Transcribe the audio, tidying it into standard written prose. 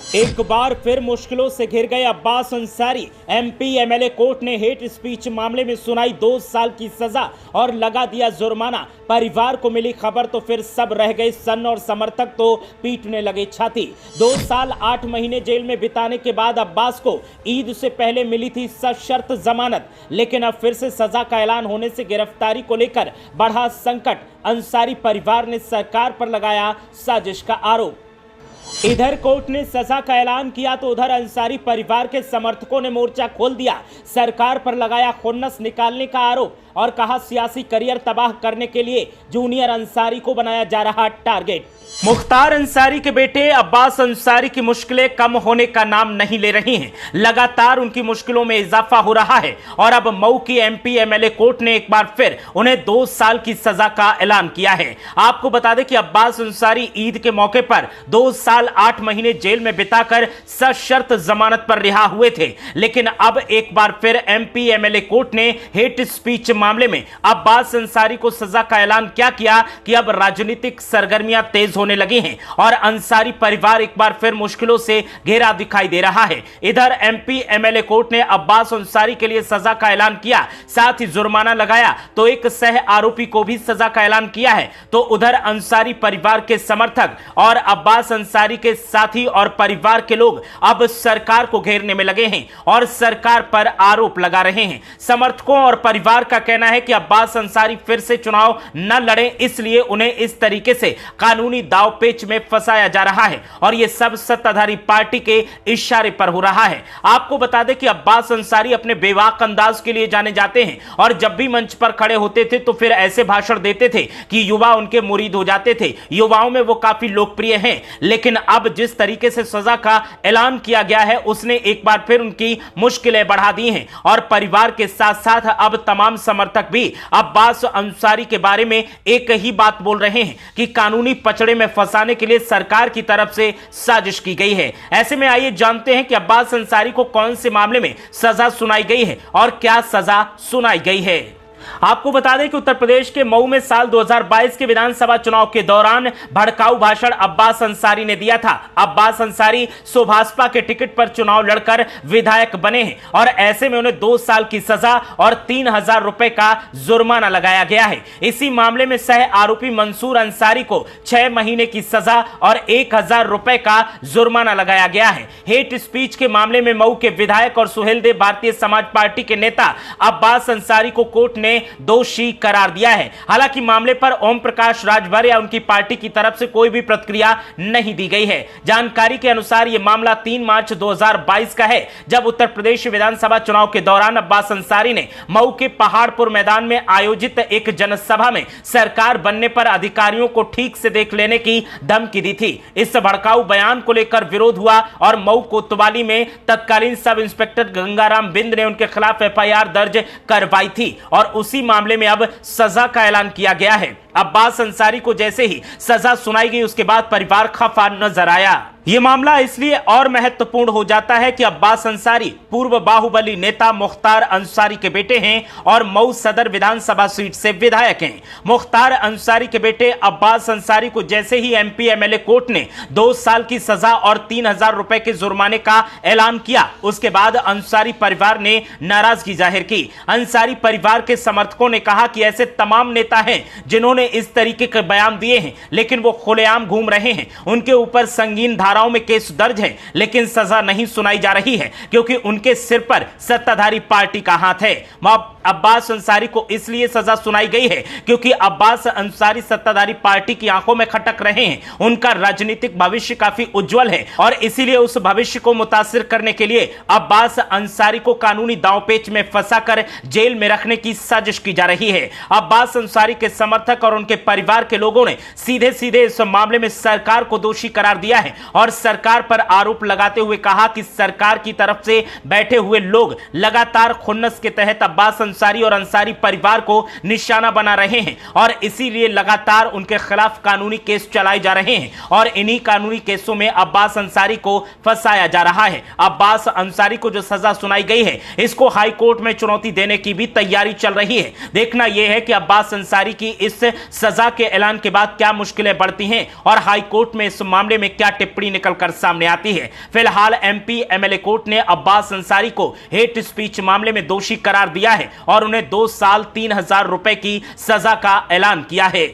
एक बार फिर मुश्किलों से घिर गए Abbas Ansari. MP MLA court ने हेट स्पीच मामले में सुनाई 2 साल की सजा और लगा दिया जुर्माना। परिवार को मिली खबर तो फिर सब रह गए सन्न और समर्थक तो पीटने लगे छाती। 2 साल 8 महीने जेल में बिताने के बाद अब्बास को ईद से पहले मिली थी सशर्त जमानत, लेकिन अब फिर से सजा का ऐलान होने से गिरफ्तारी को लेकर बढ़ा संकट। अंसारी परिवार ने सरकार पर लगाया साजिश का आरोप। इधर कोर्ट ने सजा का ऐलान किया तो उधर अंसारी परिवार के समर्थकों ने मोर्चा खोल दिया। सरकार पर लगाया खुन्नस निकालने का आरोप और कहा सियासी करियर तबाह करने के लिए जूनियर अंसारी को बनाया जा रहा टारगेट। मुख्तार अंसारी के बेटे अब्बास अंसारी की मुश्किलें कम होने का नाम नहीं ले रही हैं। लगातार उनकी मुश्किलों में इजाफा हो रहा है और अब मऊ की एमपी एमएलए कोर्ट ने एक बार फिर उन्हें 2 साल की सजा का ऐलान किया है। आपको बता दें कि अब्बास अंसारी ईद के मौके पर 2 साल 8 महीने जेल में बिताकर सशर्त जमानत पर रिहा हुए थे, लेकिन अब एक बार फिर एमपी एमएलए कोर्ट ने हेट स्पीच मामले में अब्बास अंसारी को सजा का ऐलान क्या किया कि अब राजनीतिक सरगर्मियां तेज होने लगी हैं और अंसारी परिवार एक बार फिर मुश्किलों से घेरा दिखाई दे रहा है। इधर एमपी एमएलए कोर्ट ने अब्बास अंसारी के लिए सजा का ऐलान किया, साथ ही जुर्माना लगाया तो एक सह आरोपी को भी सजा का ऐलान किया है। तो उधर अंसारी परिवार के समर्थक और अब्बास अंसारी के साथी और परिवार के लोग अब सरकार को घेरने में लगे हैं और सरकार पर आरोप लगा रहे हैं। समर्थकों और परिवार का कहना है कि अब्बास अंसारी फिर से चुनाव न लड़े, इसलिए उन्हें इस तरीके से कानूनी दावपेच में फंसाया जा रहा है और यह सब सत्ताधारी पार्टी के इशारे पर हो रहा है। आपको बता दें कि अब्बास अंसारी अपने बेबाक अंदाज के लिए जाने जाते हैं और जब भी मंच पर खड़े होते थे तो फिर ऐसे भाषण देते थे कि युवा उनके मुरीद हो जाते थे। युवाओं में वो काफी लोकप्रिय हैं, लेकिन अब जिस तरीके से सजा का ऐलान किया गया है उसने एक बार फिर उनकी मुश्किलें बढ़ा दी हैं और परिवार के साथ साथ अब तमाम समर्थक भी अब्बास अंसारी के बारे में एक ही बात बोल रहे हैं कि कानूनी पचड़े में फंसाने के लिए सरकार की तरफ से साजिश की गई है। ऐसे में आइए जानते हैं कि अब्बास अंसारी को कौन से मामले में सजा सुनाई गई है और क्या सजा सुनाई गई है। आपको बता दें कि उत्तर प्रदेश के मऊ में साल 2022 के विधानसभा चुनाव के दौरान भड़काऊ भाषण अब्बास अंसारी ने दिया था। अब्बास अंसारी भाजपा के टिकट पर चुनाव लड़कर विधायक बने हैं और ऐसे में उन्हें 2 साल की सजा और 3,000 रुपए का जुर्माना लगाया गया है। इसी मामले में सह आरोपी मंसूर अंसारी को 6 महीने की सजा और 1,000 रुपए का जुर्माना लगाया गया है। हेट स्पीच के मामले में मऊ के विधायक और सुहेलदेव भारतीय समाज पार्टी के नेता अब्बास अंसारी को कोर्ट ने दोषी करार दिया है। हालांकि मामले पर ओम प्रकाश राजभर या उनकी पार्टी की तरफ से कोई भी प्रतिक्रिया नहीं दी गई है। जानकारी के अनुसार यह मामला 3 मार्च 2022 का है, जब उत्तर प्रदेश विधानसभा चुनाव के दौरान अब्बास अंसारी ने मऊ के पहाड़पुर मैदान में आयोजित एक जनसभा में सरकार बनने पर अधिकारियों को ठीक से देख लेने की धमकी दी थी। इस भड़काऊ बयान को लेकर विरोध हुआ और मऊ कोतवाली में तत्कालीन सब इंस्पेक्टर गंगाराम बिंद ने उनके खिलाफ एफआईआर दर्ज करवाई थी और उसी मामले में अब सजा का ऐलान किया गया है। अब्बास अंसारी को जैसे ही सजा सुनाई गई उसके बाद परिवार खफा नजर आया। यह मामला इसलिए और महत्वपूर्ण हो जाता है कि अब्बास अंसारी पूर्व बाहुबली नेता मुख्तार अंसारी के बेटे हैं और मऊ सदर विधानसभा सीट से विधायक हैं। मुख्तार अंसारी के बेटे अब्बास अंसारी को जैसे ही एमपी एमएलए कोर्ट ने 2 साल की सजा और 3,000 रुपए के जुर्माने का ऐलान किया, उसके बाद अंसारी परिवार ने नाराजगी जाहिर की। अंसारी परिवार के समर्थकों ने कहा कि ऐसे तमाम नेता हैं जिन्होंने इस तरीके के बयान दिए हैं, लेकिन वो खुलेआम घूम रहे हैं। उनके ऊपर संगीन धाराओं में केस दर्ज है, लेकिन सजा नहीं सुनाई जा रही है क्योंकि उनके सिर पर सत्ताधारी पार्टी का हाथ है। अब्बास अंसारी को इसलिए सजा सुनाई गई है क्योंकि अब्बास अंसारी सत्ताधारी पार्टी की आंखों में खटक रहे हैं। उनका राजनीतिक भविष्य काफी उज्जवल है और इसीलिए उस भविष्य को मुतासिर करने के लिए अब्बास अंसारी को कानूनी दांवपेच में फंसाकर जेल में रखने की साजिश की जा रही है। अब्बास अंसारी के समर्थक और उनके परिवार के लोगों ने सीधे सीधे इस मामले में सरकार को दोषी करार दिया है और सरकार पर आरोप लगाते हुए कहा कि सरकार की तरफ से बैठे हुए लोग लगातार खुन्नस के तहत अब्बास अंसारी और अंसारी परिवार को निशाना बना रहे हैं और इसीलिए लगातार उनके खिलाफ कानूनी केस चलाए जा रहे हैं और इन्हीं कानूनी केसों में अब्बास अंसारी को फंसाया जा रहा है। अब्बास अंसारी को जो सजा सुनाई गई है इसको हाई कोर्ट में चुनौती देने की भी तैयारी चल रही है। देखना यह है कि अब्बास अंसारी की इस सजा के ऐलान के बाद क्या मुश्किलें बढ़ती हैं और हाई कोर्ट में इस मामले में क्या टिप्पणी निकलकर सामने आती है। फिलहाल एमपी एमएलए कोर्ट ने अब्बास अंसारी को हेट स्पीच मामले में दोषी करार दिया है और उन्हें 2 साल 3,000 रुपए की सजा का ऐलान किया है।